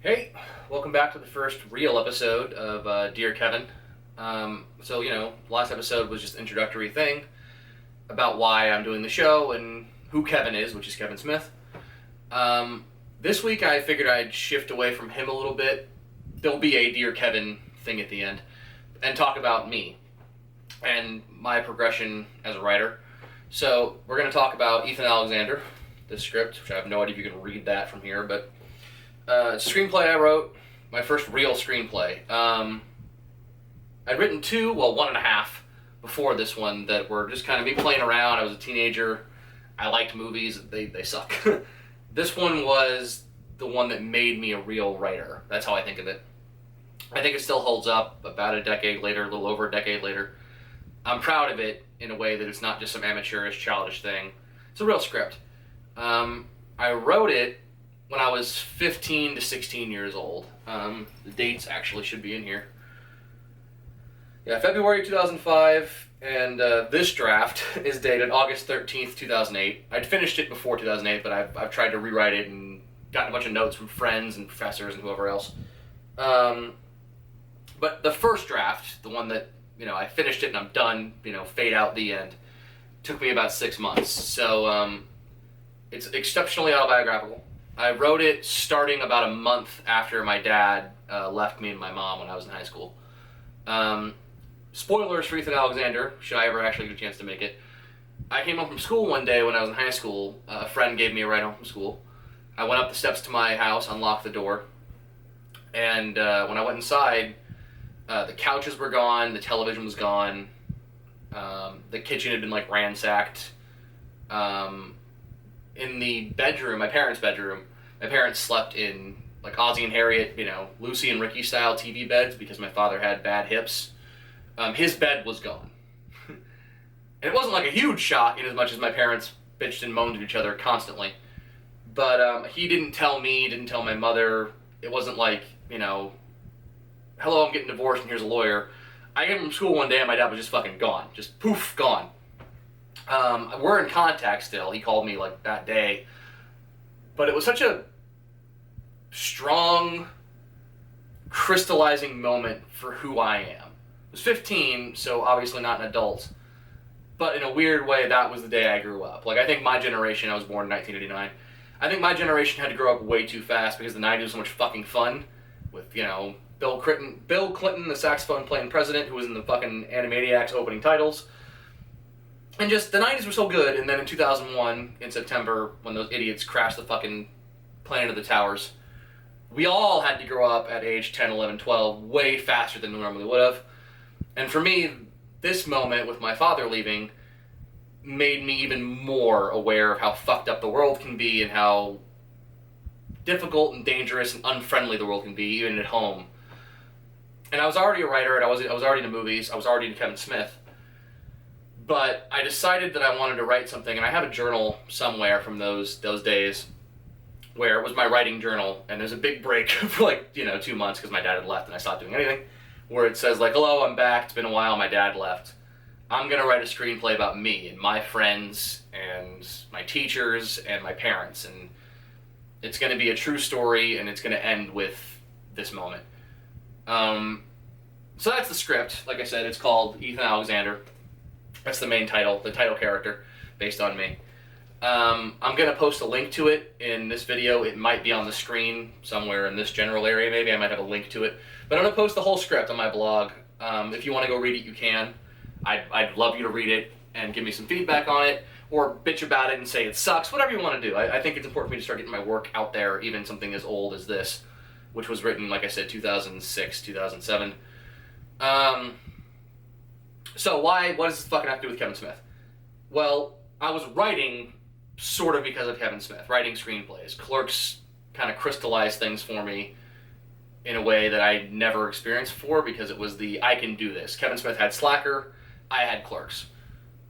Hey, welcome back to the first real episode of Dear Kevin. Last episode was just an introductory thing about why I'm doing the show and who Kevin is, which is Kevin Smith. This week I figured I'd shift away from him a little bit. There'll be a Dear Kevin thing at the end, and talk about me and my progression as a writer. So we're going to talk about Ethan Alexander, the script, which I have no idea if you can read that from here, but it's a screenplay I wrote, my first real screenplay. I'd written one and a half before this one that were just kind of me playing around. I was a teenager. I liked movies. They suck. This one was the one that made me a real writer. That's how I think of it. I think it still holds up about a decade later, a little over a decade later. I'm proud of it in a way that it's not just some amateurish, childish thing. It's a real script. I wrote it when I was 15 to 16 years old. The dates actually should be in here. Yeah, February 2005, and this draft is dated August 13th, 2008. I'd finished it before 2008, but I've tried to rewrite it and gotten a bunch of notes from friends and professors and whoever else. But the first draft, the one that, I finished it and I'm done, fade out the end, took me about 6 months. So it's exceptionally autobiographical. I wrote it starting about a month after my dad left me and my mom when I was in high school. Spoilers for Ethan Alexander, should I ever actually get a chance to make it. I came home from school one day when I was in high school. A friend gave me a ride home from school. I went up the steps to my house, unlocked the door, and when I went inside, the couches were gone, the television was gone, the kitchen had been ransacked. In the bedroom, my parents' bedroom, my parents slept in Ozzie and Harriet, Lucy and Ricky style TV beds because my father had bad hips. His bed was gone. And it wasn't a huge shock in as much as my parents bitched and moaned at each other constantly. But he didn't tell me, didn't tell my mother. It wasn't hello, I'm getting divorced and here's a lawyer. I came from school one day and my dad was just fucking gone. Just poof, gone. We're in contact still. He called me that day. But it was such a strong, crystallizing moment for who I am. I was 15, so obviously not an adult. But in a weird way, that was the day I grew up. I think my generation, I was born in 1989, I think my generation had to grow up way too fast because the 90s was so much fucking fun with, Bill Clinton, the saxophone playing president who was in the fucking Animaniacs opening titles. And just, the 90s were so good, and then in 2001, in September, when those idiots crashed the fucking Planet of the Towers, we all had to grow up at age 10, 11, 12, way faster than we normally would have. And for me, this moment with my father leaving made me even more aware of how fucked up the world can be and how difficult and dangerous and unfriendly the world can be, even at home. And I was already a writer, and I was already into movies, I was already into Kevin Smith. But I decided that I wanted to write something, and I have a journal somewhere from those days where it was my writing journal, and there's a big break for 2 months because my dad had left and I stopped doing anything, where it says hello, I'm back, it's been a while, my dad left. I'm going to write a screenplay about me and my friends and my teachers and my parents, and it's going to be a true story, and it's going to end with this moment. So that's the script. Like I said, it's called Ethan Alexander. That's the main title, the title character, based on me. I'm going to post a link to it in this video. It might be on the screen somewhere in this general area, maybe. I might have a link to it. But I'm going to post the whole script on my blog. If you want to go read it, you can. I'd love you to read it and give me some feedback on it, or bitch about it and say it sucks, whatever you want to do. I think it's important for me to start getting my work out there, even something as old as this, which was written, like I said, 2006, 2007. So what does this fucking have to do with Kevin Smith? Well, I was writing sort of because of Kevin Smith, writing screenplays. Clerks kind of crystallized things for me in a way that I never experienced before because it was I can do this. Kevin Smith had Slacker, I had Clerks.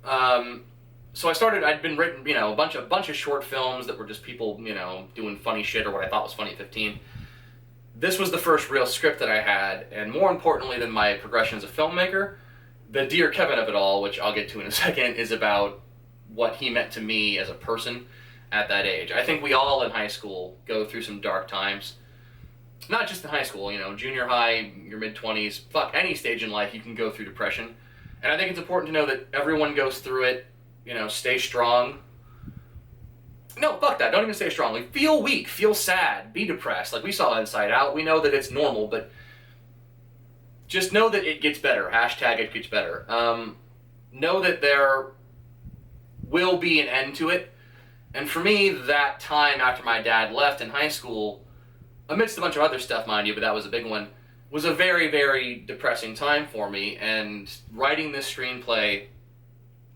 So I'd been written, a bunch of short films that were just people, doing funny shit or what I thought was funny at 15. This was the first real script that I had, and more importantly than my progression as a filmmaker, the Dear Kevin of it all, which I'll get to in a second, is about what he meant to me as a person at that age. I think we all in high school go through some dark times. not just in high school, junior high, your mid-20s, fuck, any stage in life you can go through depression. And I think it's important to know that everyone goes through it, stay strong. No, fuck that, don't even stay strong. Like, feel weak, feel sad, be depressed. Like, we saw Inside Out, we know that it's normal, but just know that it gets better. Hashtag it gets better. Know that there will be an end to it. And for me, that time after my dad left in high school, amidst a bunch of other stuff, mind you, but that was a big one, was a very, very depressing time for me. And writing this screenplay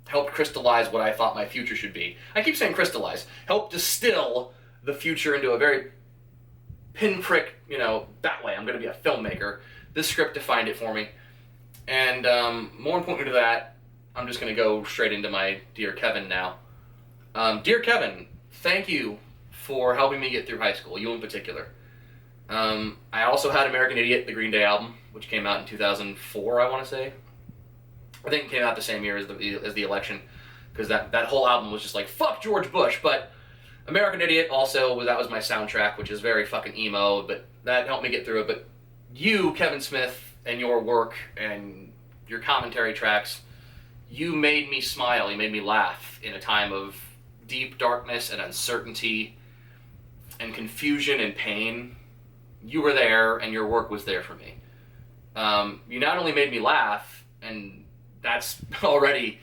helped crystallize what I thought my future should be. I keep saying crystallize. Helped distill the future into a very pinprick, that way, I'm going to be a filmmaker. This script defined it for me. And more important to that, I'm just going to go straight into my Dear Kevin now. Dear Kevin, thank you for helping me get through high school, you in particular. I also had American Idiot, the Green Day album, which came out in 2004, I want to say. I think it came out the same year as the election, because that whole album was just like, fuck George Bush. But American Idiot also, that was my soundtrack, which is very fucking emo, but that helped me get through it. But you, Kevin Smith, and your work and your commentary tracks, you made me smile, you made me laugh in a time of deep darkness and uncertainty and confusion and pain. You were there, and your work was there for me. You not only made me laugh, and that's already,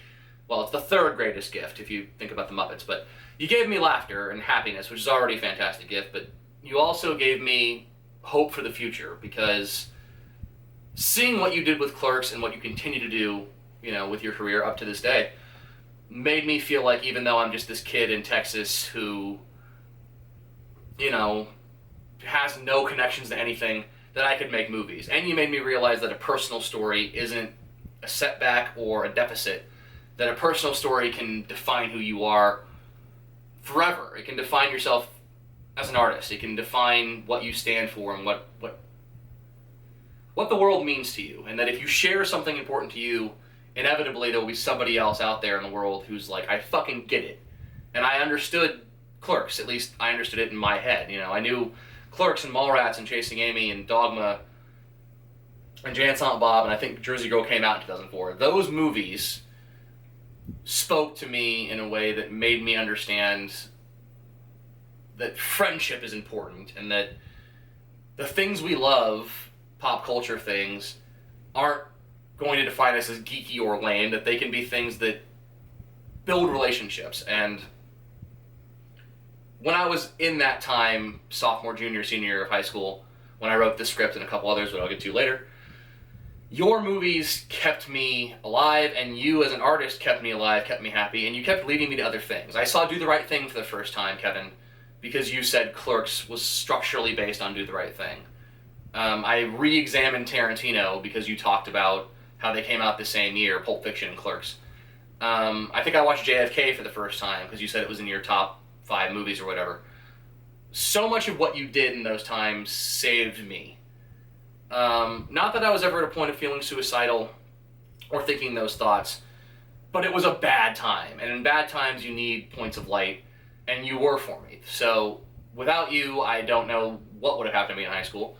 well, it's the third greatest gift if you think about the Muppets, but you gave me laughter and happiness, which is already a fantastic gift, but you also gave me hope for the future, because seeing what you did with Clerks and what you continue to do, with your career up to this day, made me feel like even though I'm just this kid in Texas who, has no connections to anything, that I could make movies. And you made me realize that a personal story isn't a setback or a deficit, that a personal story can define who you are forever. It can define yourself as an artist. It can define what you stand for and what the world means to you. And that if you share something important to you, inevitably there will be somebody else out there in the world who's like, I fucking get it. And I understood Clerks, at least I understood it in my head. I knew Clerks and Mallrats and Chasing Amy and Dogma and Jay and Silent Bob, and I think Jersey Girl came out in 2004. Those movies spoke to me in a way that made me understand that friendship is important, and that the things we love, pop culture things, aren't going to define us as geeky or lame, that they can be things that build relationships. And when I was in that time, sophomore, junior, senior year of high school, when I wrote this script and a couple others, that I'll get to later, your movies kept me alive, and you as an artist kept me alive, kept me happy, and you kept leading me to other things. I saw Do the Right Thing for the first time, Kevin, because you said Clerks was structurally based on Do the Right Thing. I re-examined Tarantino because you talked about how they came out the same year, Pulp Fiction and Clerks. I think I watched JFK for the first time because you said it was in your top 5 movies or whatever. So much of what you did in those times saved me. Not that I was ever at a point of feeling suicidal or thinking those thoughts, but it was a bad time. And in bad times, you need points of light, and you were for me. So without you, I don't know what would have happened to me in high school.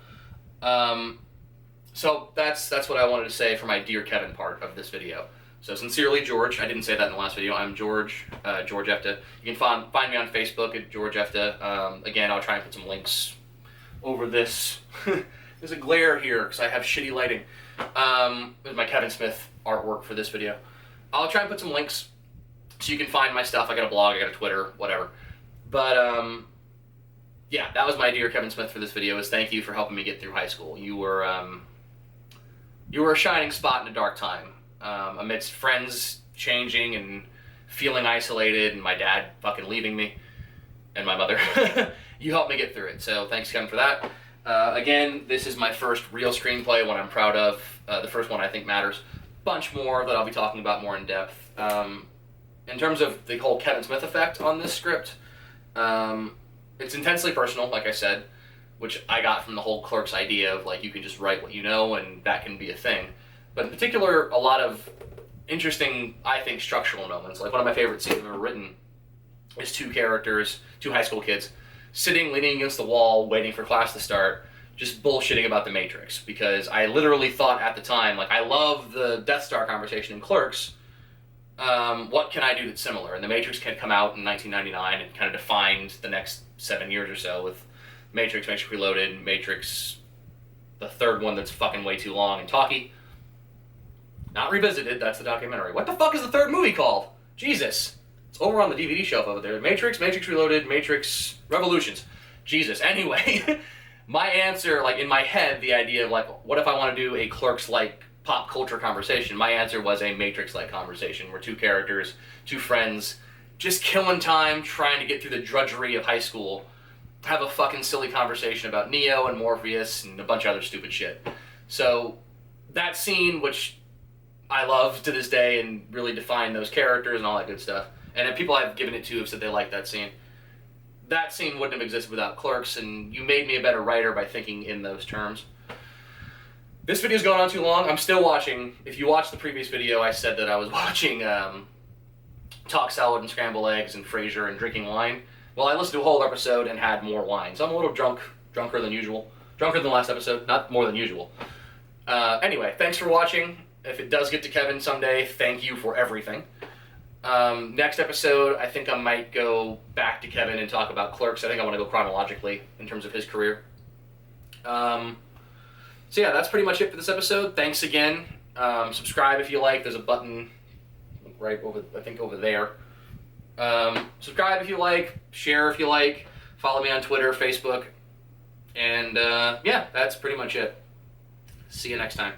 So that's what I wanted to say for my Dear Kevin part of this video. So sincerely, George. I didn't say that in the last video. I'm George, George Efta. You can find me on Facebook at George Efta. Again, I'll try and put some links over this. There's a glare here because I have shitty lighting. There's my Kevin Smith artwork for this video. I'll try and put some links so you can find my stuff. I got a blog, I got a Twitter, whatever. But yeah, that was my Dear Kevin Smith for this video. Is thank you for helping me get through high school. You were a shining spot in a dark time. Amidst friends changing and feeling isolated and my dad fucking leaving me and my mother. You helped me get through it, so thanks Kevin for that. Again, this is my first real screenplay, one I'm proud of. The first one I think matters. Bunch more that I'll be talking about more in depth. In terms of the whole Kevin Smith effect on this script, it's intensely personal, like I said, which I got from the whole Clerks idea of like you can just write what you know and that can be a thing. But in particular, a lot of interesting, I think, structural moments. Like one of my favorite scenes I've ever written is 2 characters, 2 high school kids, sitting, leaning against the wall, waiting for class to start, just bullshitting about the Matrix, because I literally thought at the time, like, I love the Death Star conversation in Clerks. What can I do that's similar? And the Matrix had come out in 1999 and kind of defined the next 7 years or so with Matrix, Matrix Reloaded, Matrix, the third one that's fucking way too long and talky. Not Revisited, that's the documentary. What the fuck is the third movie called? Jesus. It's over on the DVD shelf over there. Matrix, Matrix Reloaded, Matrix Revolutions. Jesus. Anyway, my answer, like in my head, the idea of like, what if I want to do a Clerks-like pop culture conversation? My answer was a Matrix-like conversation where two characters, two friends, just killing time, trying to get through the drudgery of high school, have a fucking silly conversation about Neo and Morpheus and a bunch of other stupid shit. So that scene, which I love to this day and really define those characters and all that good stuff, and people I've given it to have said they like that scene. That scene wouldn't have existed without Clerks, and you made me a better writer by thinking in those terms. This video's going on too long. I'm still watching. If you watched the previous video, I said that I was watching Talk Salad and Scrambled Eggs and Frasier and drinking wine. Well, I listened to a whole episode and had more wine, so I'm a little drunker than usual. Drunker than last episode, not more than usual. Anyway, thanks for watching. If it does get to Kevin someday, thank you for everything. Next episode, I think I might go back to Kevin and talk about Clerks. I think I want to go chronologically in terms of his career. So yeah, that's pretty much it for this episode. Thanks again. Subscribe if you like. There's a button right over, I think over there. Subscribe if you like. Share if you like. Follow me on Twitter, Facebook. And yeah, that's pretty much it. See you next time.